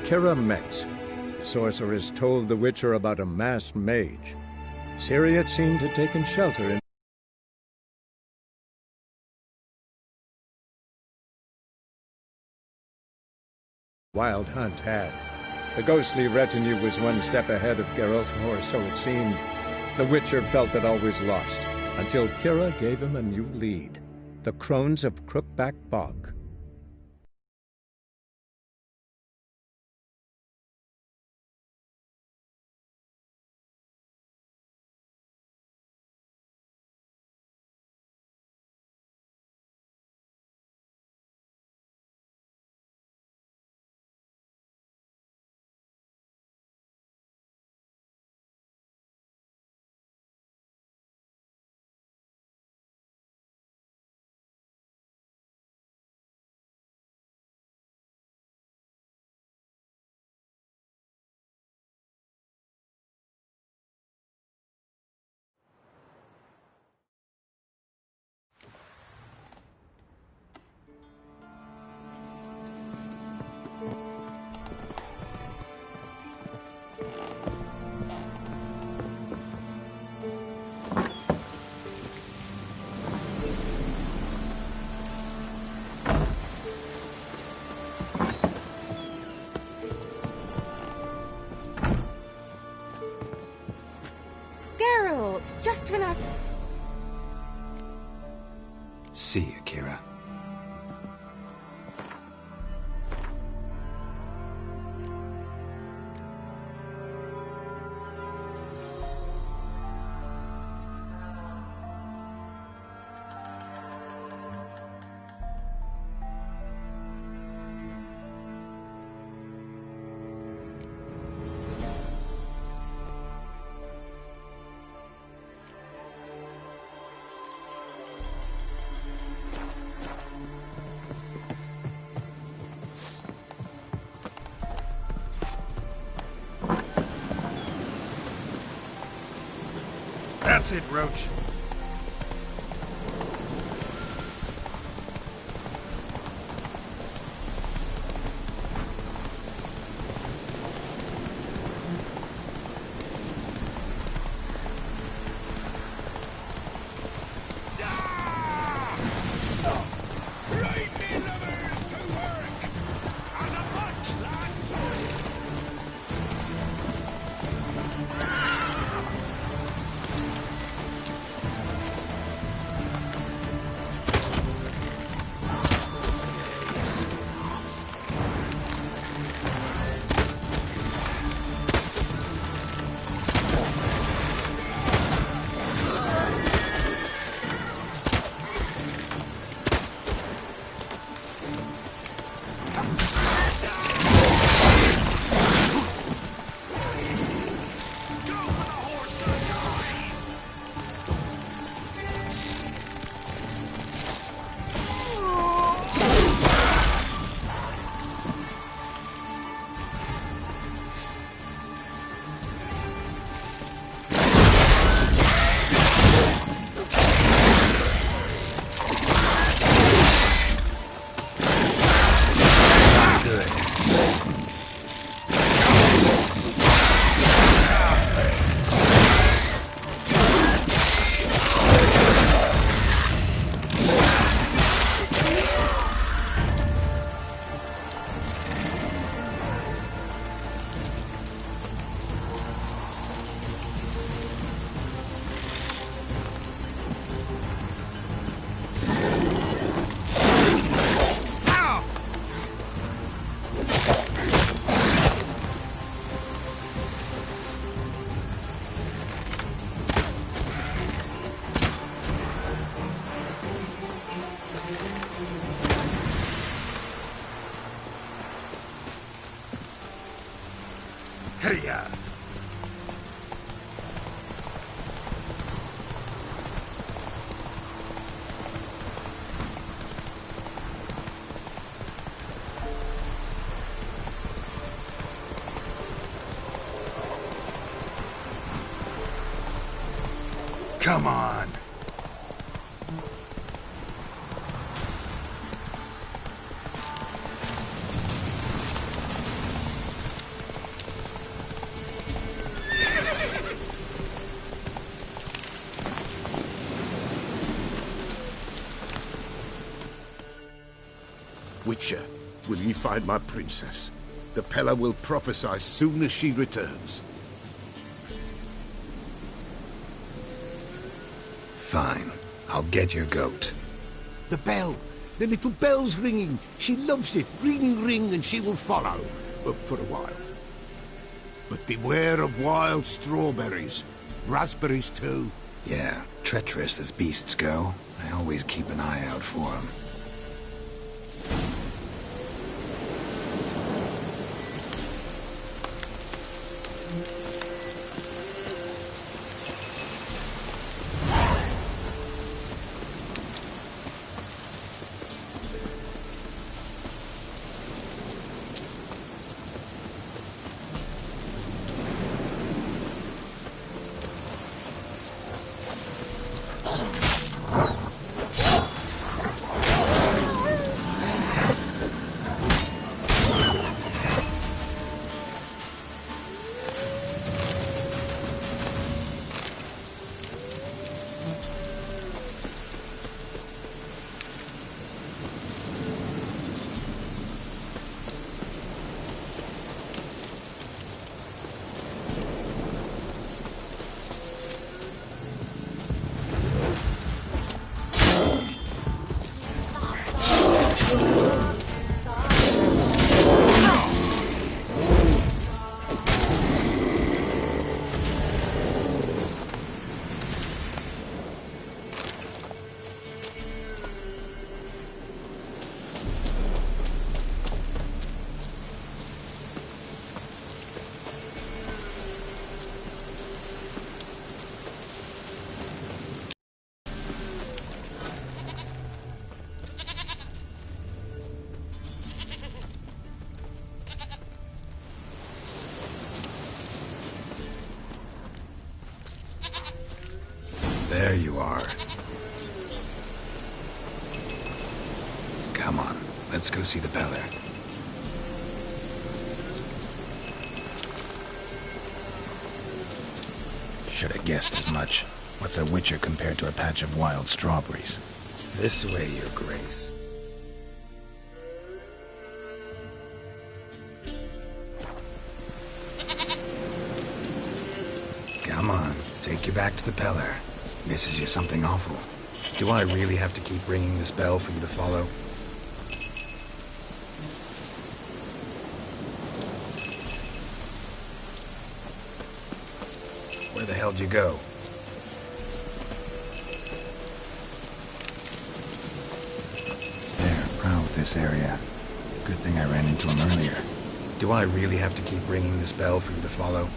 Kira Metz. The sorceress told the Witcher about a masked mage. Ciri had seemed to have taken shelter in Wild Hunt had. The ghostly retinue was one step ahead of Geralt, or so it seemed. The Witcher felt that all was lost, until Kira gave him a new lead. The Crones of Crookback Bog. Just when I... See you, Kira. That's it, Roach. Hey-ya! Come on! Witcher, will ye find my princess? The Pella will prophesy soon as she returns. Fine. I'll get your goat. The bell! The little bell's ringing. She loves it. Ring, ring, and she will follow. For a while. But beware of wild strawberries. Raspberries, too. Yeah, treacherous as beasts go. I always keep an eye out for them. There you are. Come on, let's go see the Beller. Should have guessed as much. What's a Witcher compared to a patch of wild strawberries? This way, Your Grace. Come on, take you back to the Peller. Misses you something awful. Do I really have to keep ringing this bell for you to follow? Where the hell did you go? They're proud of this area. Good thing I ran into him earlier. Do I really have to keep ringing this bell for you to follow?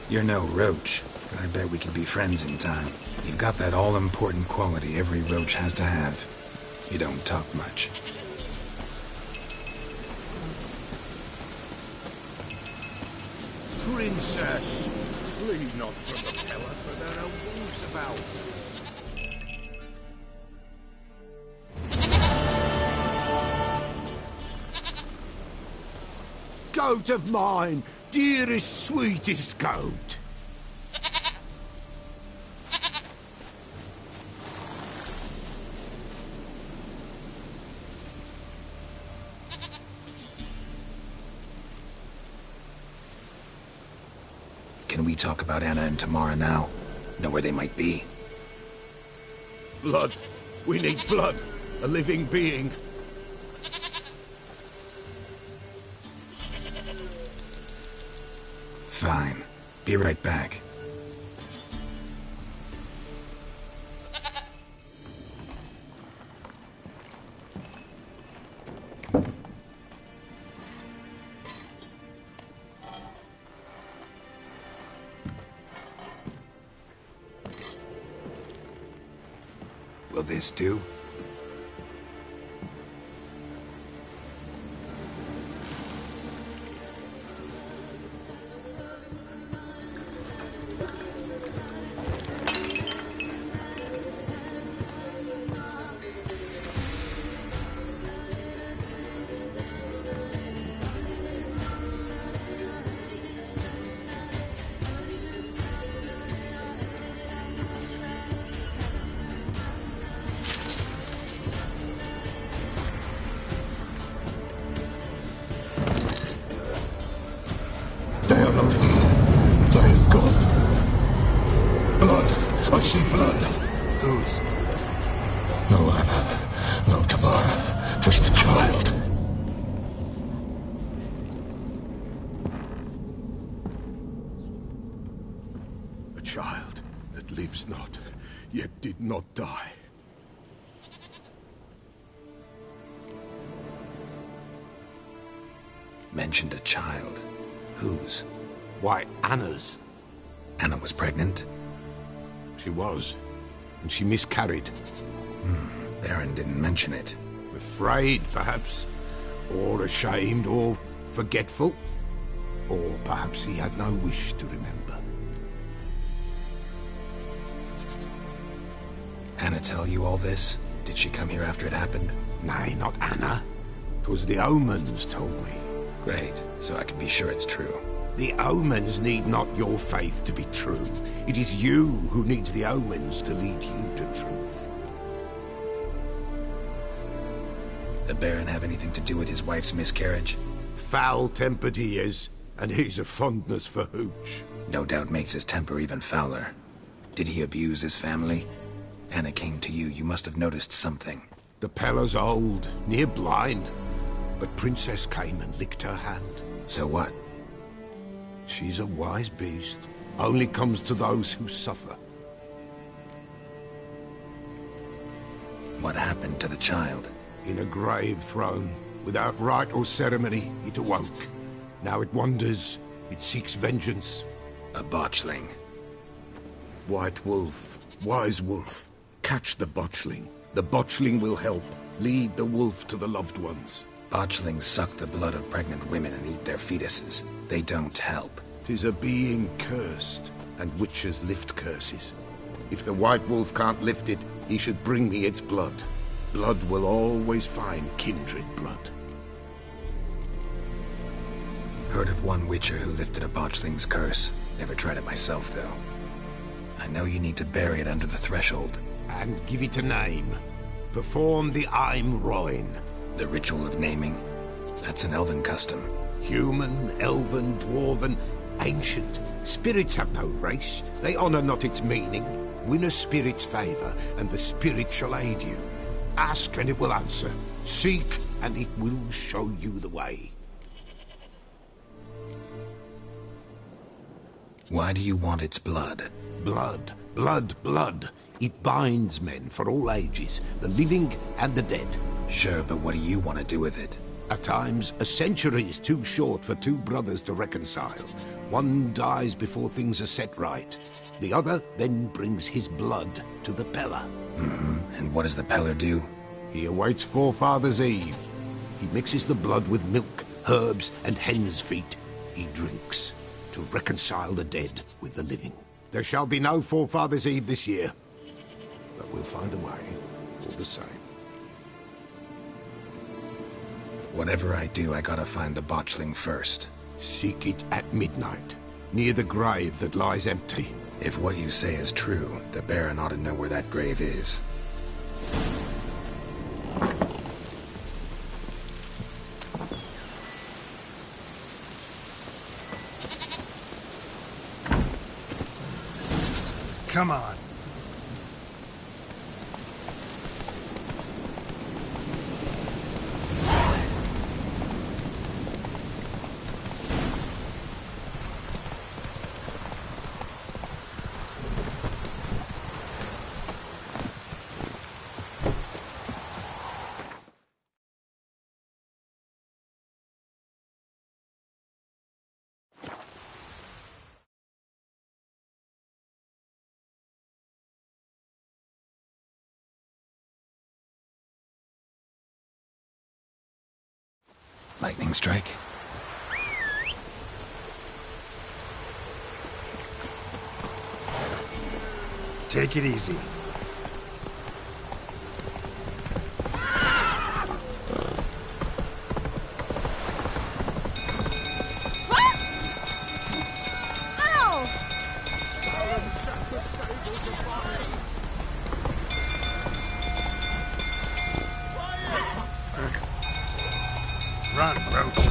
You're no roach, but I bet we could be friends in time. You've got that all-important quality every roach has to have. You don't talk much. Princess, flee not from the Pella, for there are wolves about. Goat of mine, dearest, sweetest goat. Can we talk about Anna and Tamara now? Know where they might be? Blood. We need blood. A living being. Fine. Be right back. Will this do? They are not here. There is God. Blood. I see blood. Whose? No Anna. No Tamara. Just a child. A child that lives not, yet did not die. Mentioned a child. Whose? Why, Anna's. Anna was pregnant? She was, and she miscarried. Baron didn't mention it. Afraid, perhaps, or ashamed, or forgetful. Or perhaps he had no wish to remember. Anna tell you all this? Did she come here after it happened? Nay, not Anna. 'Twas the omens told me. Great, so I can be sure it's true. The omens need not your faith to be true. It is you who needs the omens to lead you to truth. The Baron have anything to do with his wife's miscarriage? Foul-tempered he is, and he's a fondness for hooch. No doubt makes his temper even fouler. Did he abuse his family? Anna came to you, you must have noticed something. The Pella's old, near blind, but Princess came and licked her hand. So what? She's a wise beast. Only comes to those who suffer. What happened to the child? In a grave thrown, without rite or ceremony, it awoke. Now it wanders, it seeks vengeance. A botchling. White wolf, wise wolf, catch the botchling. The botchling will help, lead the wolf to the loved ones. Botchlings suck the blood of pregnant women and eat their fetuses. They don't help. 'Tis a being cursed, and witches lift curses. If the white wolf can't lift it, he should bring me its blood. Blood will always find kindred blood. Heard of one witcher who lifted a botchling's curse. Never tried it myself, though. I know you need to bury it under the threshold. And give it a name. Perform the Aim Roin. The ritual of naming? That's an elven custom. Human, elven, dwarven, ancient. Spirits have no race. They honor not its meaning. Win a spirit's favor, and the spirit shall aid you. Ask, and it will answer. Seek, and it will show you the way. Why do you want its blood? Blood, blood, blood. It binds men for all ages, the living and the dead. Sure, but what do you want to do with it? At times, a century is too short for two brothers to reconcile. One dies before things are set right. The other then brings his blood to the Pella. And what does the Peller do? He awaits Forefathers' Eve. He mixes the blood with milk, herbs, and hen's feet. He drinks to reconcile the dead with the living. There shall be no Forefathers' Eve this year, but we'll find a way, all the same. Whatever I do, I gotta find the botchling first. Seek it at midnight, near the grave that lies empty. If what you say is true, the Baron ought to know where that grave is. Come on. Lightning strike. Take it easy. Run, Roach.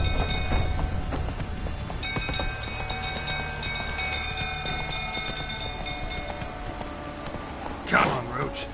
Come on, Roach.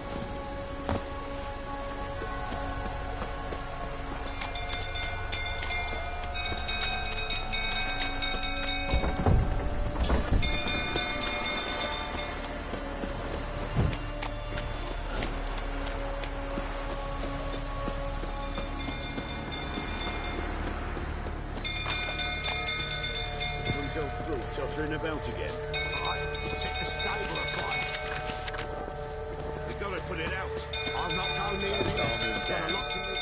Tottering about again. Set the stable afire. We gotta put it out. I'll not go near the Calm him down. locked in the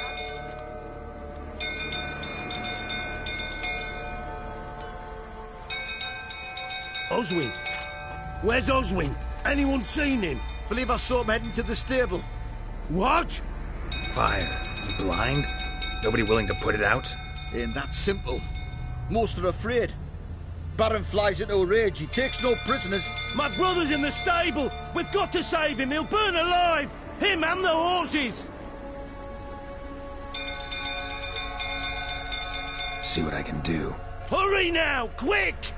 Oswin? Where's Oswin? Anyone seen him? Believe I saw him heading to the stable. What? Fire. You blind? Nobody willing to put it out? Ain't that simple. Most are afraid. Baron flies into a rage. He takes no prisoners. My brother's in the stable. We've got to save him. He'll burn alive. Him and the horses. See what I can do. Hurry now, quick!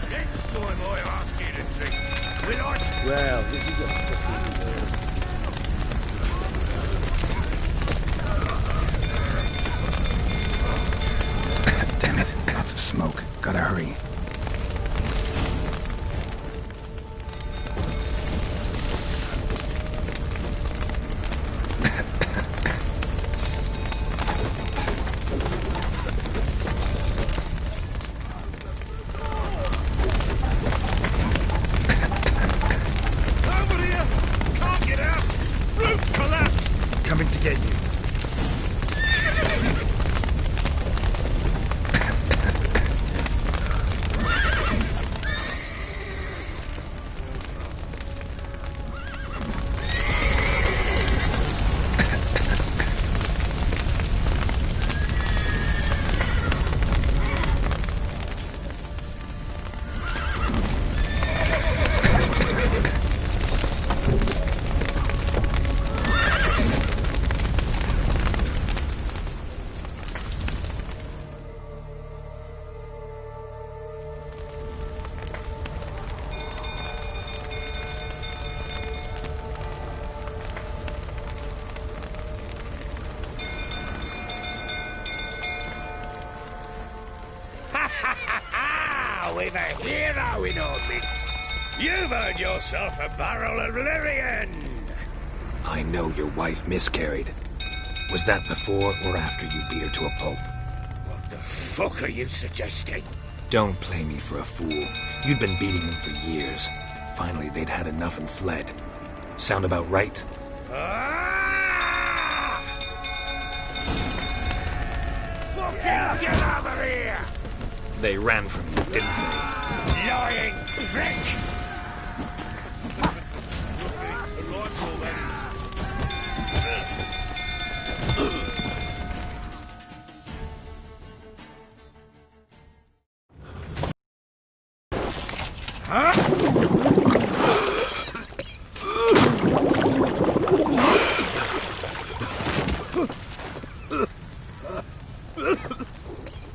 Next time I ask you to drink, will I... Well, this is a... Damn it. Lots of smoke. Gotta hurry. Over here! Can't get out! Roof's collapsed! Coming to get you. We've a hero in our midst. You've earned yourself a barrel of Lyrian. I know your wife miscarried. Was that before or after you beat her to a pulp? What the fuck are you suggesting? Don't play me for a fool. You'd been beating them for years. Finally, they'd had enough and fled. Sound about right? Ah! Fucking get over here! They ran from you, didn't they? Lying prick!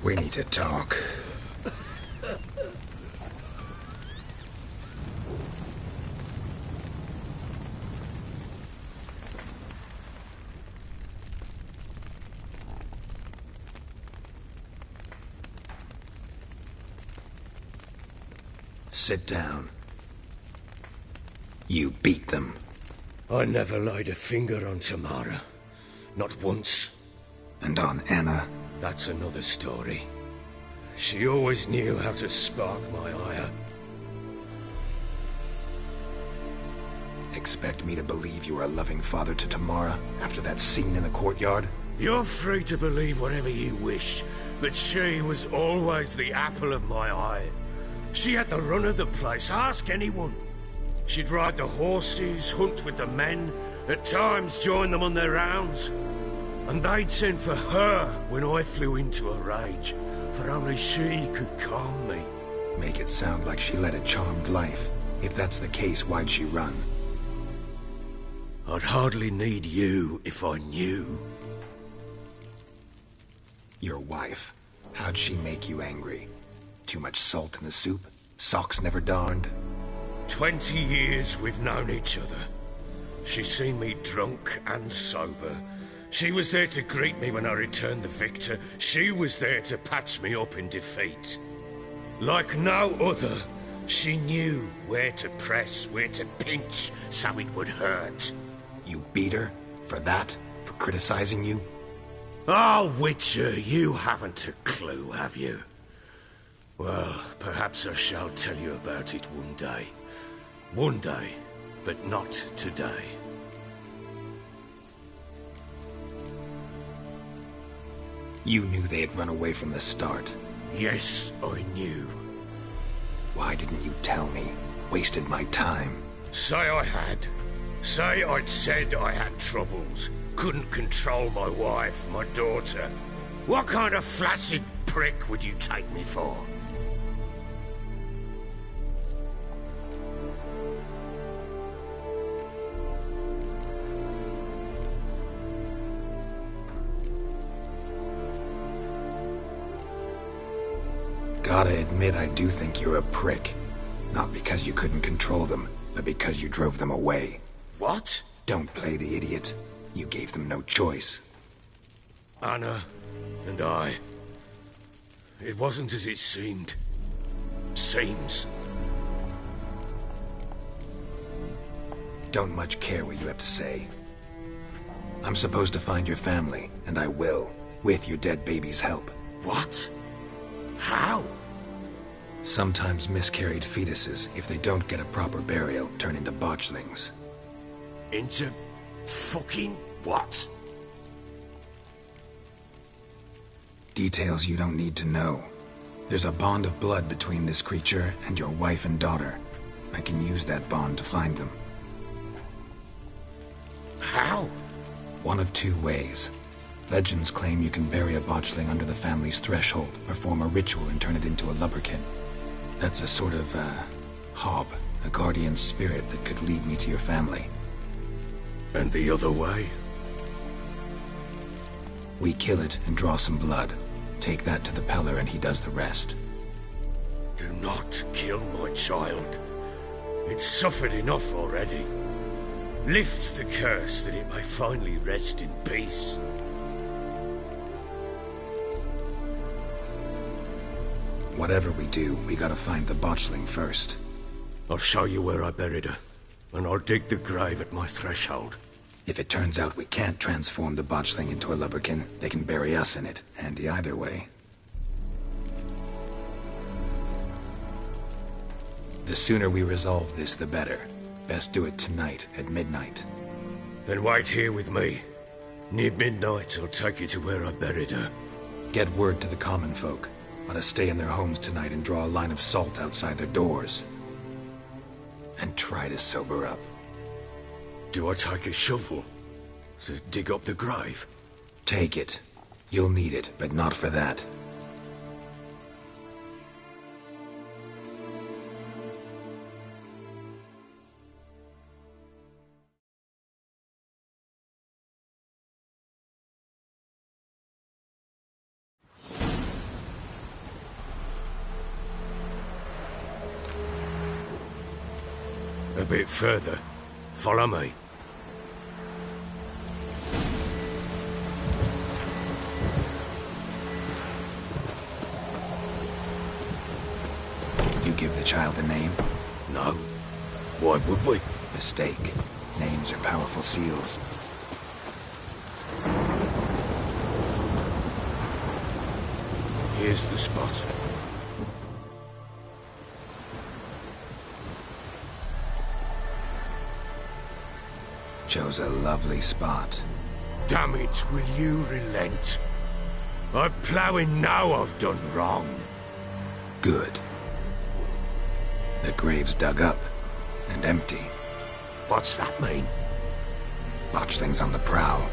We need to talk. Sit down. You beat them. I never laid a finger on Tamara. Not once. And on Anna. That's another story. She always knew how to spark my ire. Expect me to believe you were a loving father to Tamara after that scene in the courtyard? You're free to believe whatever you wish, but she was always the apple of my eye. She had the run of the place, ask anyone. She'd ride the horses, hunt with the men, at times join them on their rounds. And they'd send for her when I flew into a rage, for only she could calm me. Make it sound like she led a charmed life. If that's the case, why'd she run? I'd hardly need you if I knew. Your wife. How'd she make you angry? Too much salt in the soup? Socks never darned? 20 years we've known each other. She's seen me drunk and sober. She was there to greet me when I returned the victor. She was there to patch me up in defeat. Like no other, she knew where to press, where to pinch, so it would hurt. You beat her? For that? For criticizing you? Oh, Witcher, you haven't a clue, have you? Well, perhaps I shall tell you about it one day. One day, but not today. You knew they had run away from the start. Yes, I knew. Why didn't you tell me? Wasted my time. Say I had. Say I'd said I had troubles. Couldn't control my wife, my daughter. What kind of flaccid prick would you take me for? Gotta admit, I do think you're a prick. Not because you couldn't control them, but because you drove them away. What? Don't play the idiot. You gave them no choice. Anna and I. It wasn't as it seemed. Seems. Don't much care what you have to say. I'm supposed to find your family, and I will, with your dead baby's help. What? How? Sometimes miscarried fetuses, if they don't get a proper burial, turn into botchlings. Into fucking what? Details you don't need to know. There's a bond of blood between this creature and your wife and daughter. I can use that bond to find them. How? One of two ways. Legends claim you can bury a botchling under the family's threshold, perform a ritual, and turn it into a lubberkin. That's a sort of, hob, a guardian spirit that could lead me to your family. And the other way? We kill it and draw some blood. Take that to the Peller and he does the rest. Do not kill my child. It's suffered enough already. Lift the curse that it may finally rest in peace. Whatever we do, we gotta find the botchling first. I'll show you where I buried her, and I'll dig the grave at my threshold. If it turns out we can't transform the botchling into a lubberkin, they can bury us in it. Handy either way. The sooner we resolve this, the better. Best do it tonight, at midnight. Then wait here with me. Near midnight, I'll take you to where I buried her. Get word to the common folk. Want to stay in their homes tonight and draw a line of salt outside their doors. And try to sober up. Do I take a shovel to dig up the grave? Take it. You'll need it, but not for that. A bit further. Follow me. You give the child a name? No. Why would we? Mistake. Names are powerful seals. Here's the spot. Chose a lovely spot. Damn it, will you relent? I'm ploughing now I've done wrong. Good. The grave's dug up and empty. What's that mean? Botchling's on the prowl.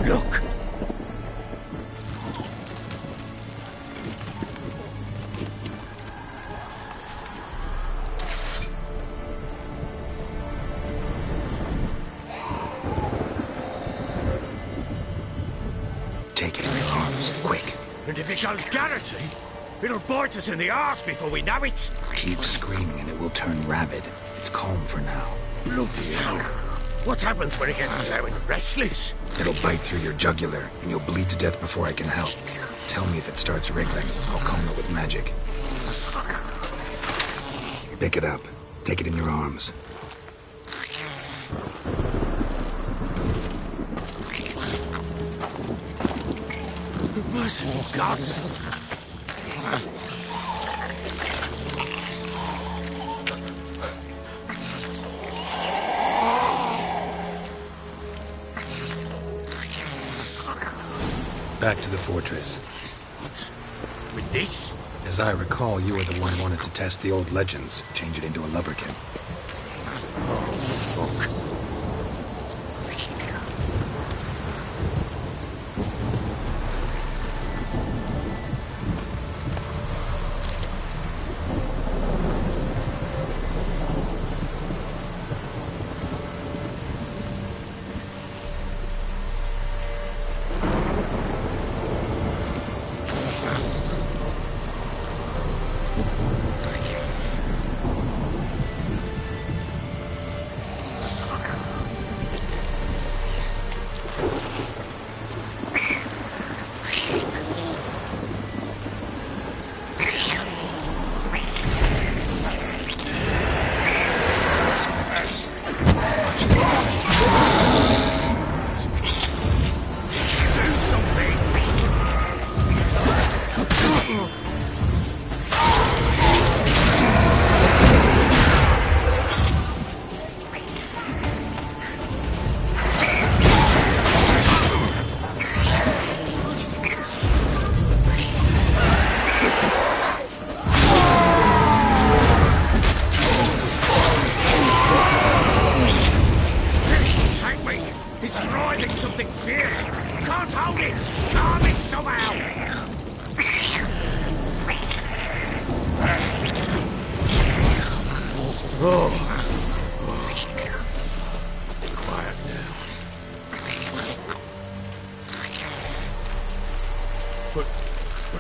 Look! Take it in your arms, quick. And if it goes Garrity, it'll bite us in the arse before we know it. Keep screaming and it will turn rabid. It's calm for now. Bloody hell. What happens when it gets plowing restless? It'll bite through your jugular, and you'll bleed to death before I can help. Tell me if it starts wriggling. I'll calm it with magic. Pick it up. Take it in your arms. Merciful gods! Back to the fortress. What? With this? As I recall, you were the one who wanted to test the old legends, change it into a lubberkin. Oh, fuck.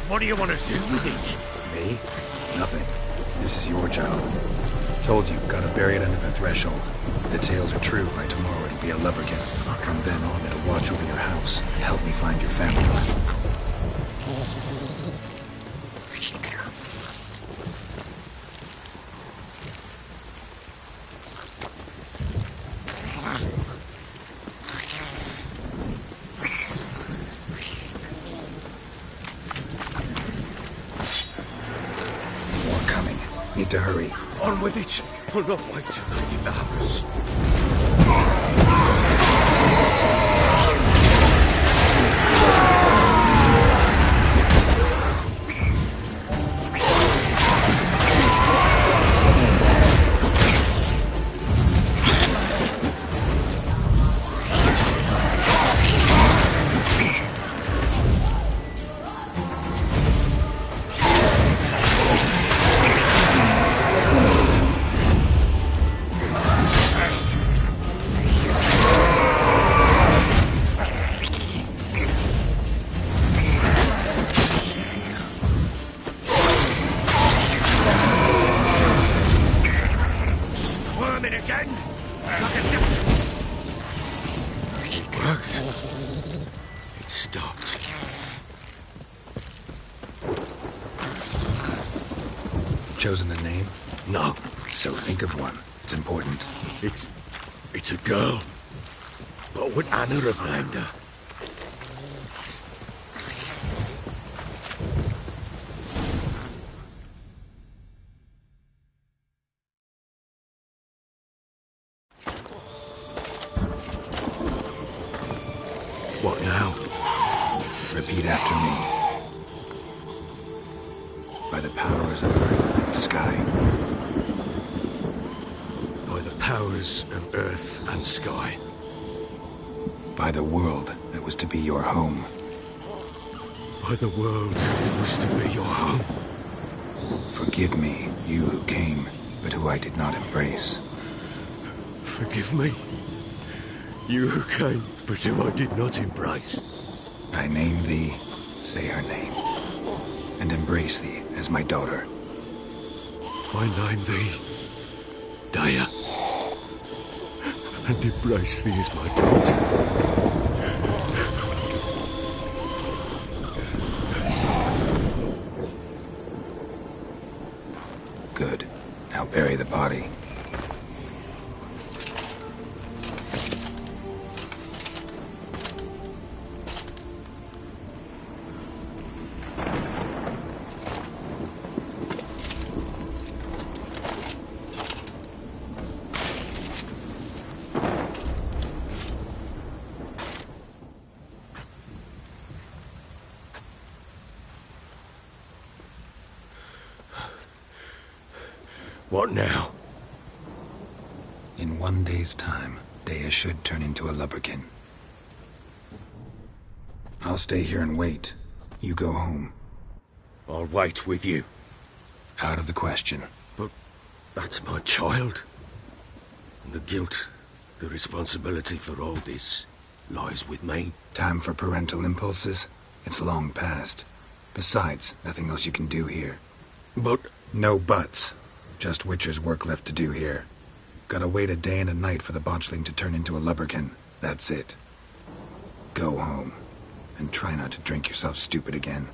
What do you want to do with it? Me? Nothing. This is your job. Told you, gotta bury it under the threshold. If the tales are true, by tomorrow it'll be a lubberkin. From then on, it'll watch over your house and help me find your family. Need to hurry. On with it. I'll not wait till they devour us. Chosen a name? No. So think of one. It's important. It's a girl. What would Anna have named her? Repeat after me. By the powers of earth and sky. By the powers of earth and sky. By the world that was to be your home. By the world that was to be your home. Forgive me, you who came, but who I did not embrace. Forgive me, you who came, but who I did not embrace. I name thee, say her name, and embrace thee as my daughter. I name thee, Daya, and embrace thee as my daughter. Good. Now bury the body. What now? In 1 day's time, Daya should turn into a lubberkin. I'll stay here and wait. You go home. I'll wait with you. Out of the question. But that's my child. And the guilt, the responsibility for all this lies with me. Time for parental impulses? It's long past. Besides, nothing else you can do here. But... No buts. Just Witcher's work left to do here. Gotta wait a day and a night for the botchling to turn into a lubberkin. That's it. Go home. And try not to drink yourself stupid again.